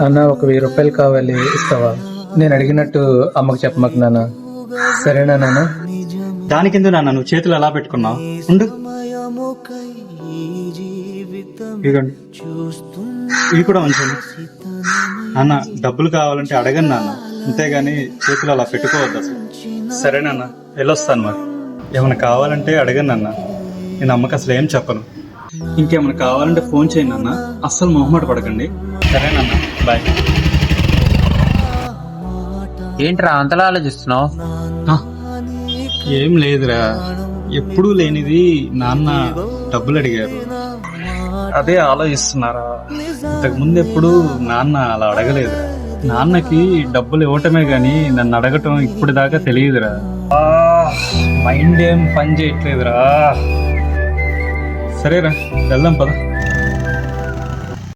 అన్న ఒక 1000 రూపాయలు కావాలి, ఇస్తావా? నేను అడిగినట్టు అమ్మకు చెప్పమాకు నాన్న, సరేనా నాన్న? దానికిందు నాన్న నువ్వు చేతులు ఎలా పెట్టుకున్నావు? ఉండు, ఇదిగోండి, ఇవి కూడా ఉంచండి. నాన్న డబ్బులు కావాలంటే అడగను నాన్న, అంతేగాని చేతులు అలా పెట్టుకోవద్దు అసలు. సరే నాన్న, వెళ్ళొస్తాను. మరి ఏమైనా కావాలంటే అడగను నాన్న, నేను అమ్మకి అసలు ఏం చెప్పను. ఇంకేమైనా కావాలంటే ఫోన్ చేయండి నాన్న, అస్సలు మొహమాట పడకండి. సరే నాన్న, బాయ్. ఏంట్రా అంతలా ఆలోచిస్తున్నావు? ఏం లేదురా, ఎప్పుడూ లేనిది నాన్న డబ్బులు అడిగారు, అదే ఆలోచిస్తున్నారా. ఇంతకు ముందు ఎప్పుడు నాన్న అలా అడగలేదురా. నాన్నకి డబ్బులు ఇవ్వటమే గాని నన్ను అడగటం ఇప్పుడు దాకా తెలియదురా. మైండ్ ఏం పని చేయట్లేదురా. సరేరా, వెళ్దాం పద.